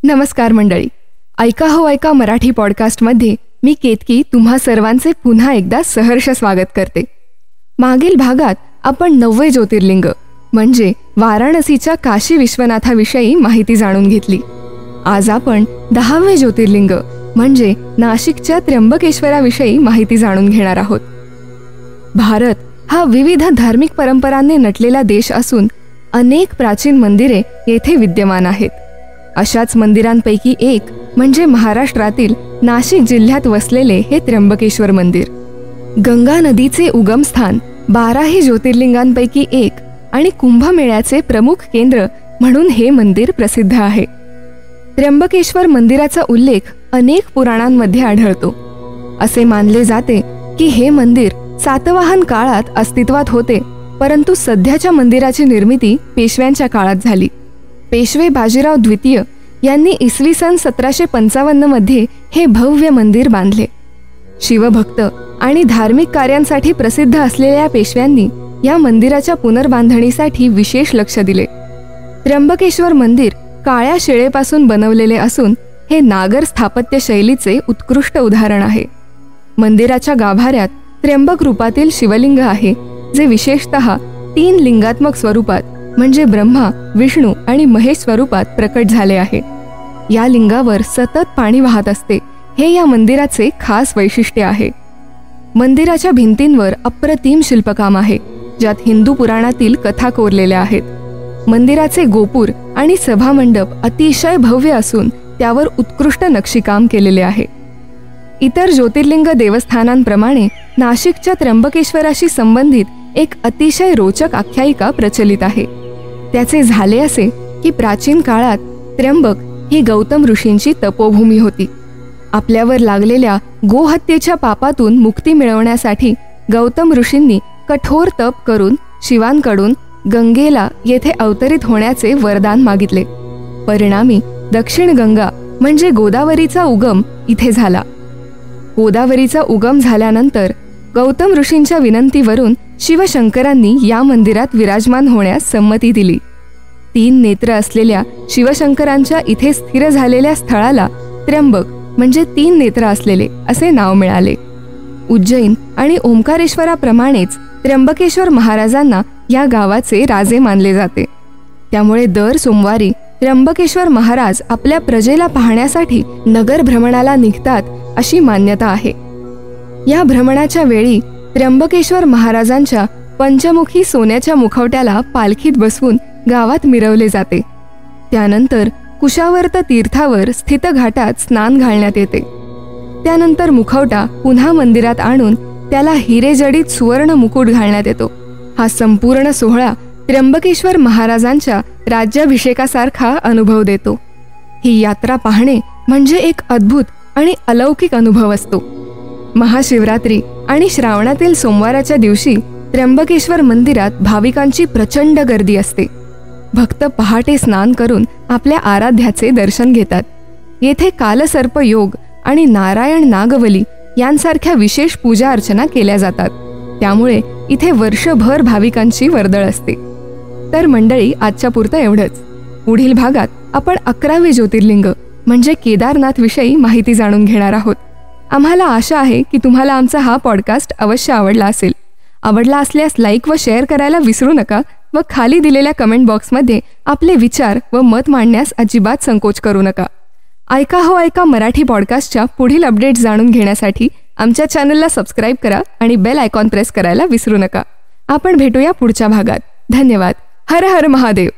नमस्कार मंडळी, ऐका हो ऐका मराठी पॉडकास्टमध्ये मी केतकी तुम्हा सर्वांचे पुन्हा एकदा सहर्ष स्वागत करते. मागील भागात आपण 9 ज्योतिर्लिंग म्हणजे वाराणसीच्या काशी विश्वनाथाविषयी माहिती जाणून घेतली. आज आपण 10वे ज्योतिर्लिंग म्हणजे नाशिकच्या त्र्यंबकेश्वराविषयी माहिती जाणून घेणार आहोत. भारत हा विविध धार्मिक परंपरांनी नटलेला देश असून अनेक प्राचीन मंदिरे येथे विद्यमान आहेत. अशाच मंदिरांपैकी एक म्हणजे महाराष्ट्रातील नाशिक जिल्ह्यात वसलेले हे त्र्यंबकेश्वर मंदिर. गंगा नदीचे उगमस्थान, 12 ज्योतिर्लिंगांपैकी एक आणि कुंभमेळ्याचे प्रमुख केंद्र म्हणून हे मंदिर प्रसिद्ध आहे. त्र्यंबकेश्वर मंदिराचा उल्लेख अनेक पुराणांमध्ये आढळतो. असे मानले जाते की हे मंदिर सातवाहन काळात अस्तित्वात होते, परंतु सध्याच्या मंदिराची निर्मिती पेशव्यांच्या काळात झाली. पेशवे बाजीराव द्वितीय यांनी इसवी सन 1755 मध्ये हे भव्य मंदिर बांधले. शिवभक्त आणि धार्मिक कार्यांसाठी प्रसिद्ध असलेल्या पेशव्यांनी या मंदिराच्या पुनर्बांधणीसाठी विशेष लक्ष दिले. त्र्यंबकेश्वर मंदिर काळ्या शिळेपासून बनवलेले असून हे नागर स्थापत्य शैलीचे उत्कृष्ट उदाहरण आहे. मंदिराच्या गाभाऱ्यात त्र्यंबक रूपातील शिवलिंग आहे, जे विशेषतः 3 लिंगात्मक स्वरूपात म्हणजे ब्रह्मा, विष्णू आणि महेश स्वरूपात प्रकट झाले आहे. या लिंगावर सतत पाणी वाहत असते, हे या मंदिराचे खास वैशिष्ट्य आहे. मंदिराच्या भिंतींवर अप्रतिम शिल्पकाम आहे, ज्यात हिंदू पुराणातील कथा कोरलेल्या आहेत. मंदिराचे गोपूर आणि सभामंडप अतिशय भव्य असून त्यावर उत्कृष्ट नक्षीकाम केलेले आहे. इतर ज्योतिर्लिंग देवस्थानांप्रमाणे नाशिकच्या त्र्यंबकेश्वराशी संबंधित एक अतिशय रोचक आख्यायिका प्रचलित आहे. त्याचे झाले असे की प्राचीन काळात त्र्यंबक ही गौतम ऋषींची तपोभूमी होती. आपल्यावर लागलेल्या गोहत्येच्या पापातून मुक्ती मिळवण्यासाठी गौतम ऋषींनी कठोर तप करून शिवांकडून गंगेला येथे अवतरित होण्याचे वरदान मागितले. परिणामी दक्षिण गंगा म्हणजे गोदावरीचा उगम इथे झाला. गोदावरीचा उगम झाल्यानंतर गौतम ऋषींच्या विनंतीवरून शिवशंकरांनी या मंदिरात विराजमान होण्यास संमती दिली. 3 नेत्र असलेल्या शिवशंकरांच्या इथे स्थिर झालेल्या स्थळाला त्र्यंबक म्हणजे 3 नेत्र असलेले असे नाव मिळाले. उज्जैन आणि ओंकारेश्वराप्रमाणेच त्र्यंबकेश्वर महाराजांना या गावाचे राजे मानले जाते. त्यामुळे दर सोमवारी त्र्यंबकेश्वर महाराज आपल्या प्रजेला पाहण्यासाठी नगर भ्रमणाला निघतात अशी मान्यता आहे. या भ्रमणाच्या वेळी त्र्यंबकेश्वर महाराजांच्या पंचमुखी सोन्याच्या मुखवट्याला पालखीत बसवून गावात मिरवले जाते. त्यानंतर कुशावर्त तीर्थावर स्थित घाटात स्नान घालण्यात येते. त्यानंतर मुखवटा पुन्हा मंदिरात आणून त्याला हिरेजडित सुवर्ण मुकुट घालण्यात येतो. हा संपूर्ण सोहळा त्र्यंबकेश्वर महाराजांच्या राज्याभिषेकासारखा अनुभव देतो. ही यात्रा पाहणे म्हणजे एक अद्भुत आणि अलौकिक अनुभव असतो. महाशिवरात्री आणि श्रावणातील सोमवाराच्या दिवशी त्र्यंबकेश्वर मंदिरात भाविकांची प्रचंड गर्दी असते. भक्त पहाटे स्नान करून आपल्या आराध्याचे दर्शन घेतात. येथे कालसर्प योग आणि नारायण नागवली यांसारख्या विशेष पूजा अर्चना केल्या जातात. त्यामुळे इथे वर्षभर भाविकांची वर्दळ असते. तर मंडळी, आजच्या पुरतं एवढंच. पुढील भागात आपण 11वे ज्योतिर्लिंग म्हणजे केदारनाथ विषयी माहिती जाणून घेणार आहोत. आम्हाला आशा आहे की तुम्हाला आमचा हा पॉडकास्ट अवश्य आवडला असेल. आवडला असल्यास लाईक व शेअर करायला विसरू नका व खाली दिलेल्या कमेंट बॉक्समध्ये आपले विचार व मत मांडण्यास अजिबात संकोच करू नका. ऐका हो ऐका मराठी पॉडकास्टच्या पुढील अपडेट्स जाणून घेण्यासाठी आमच्या चॅनलला सबस्क्राईब करा आणि बेल आयकॉन प्रेस करायला विसरू नका. आपण भेटूया पुढच्या भागात. धन्यवाद. हर हर महादेव.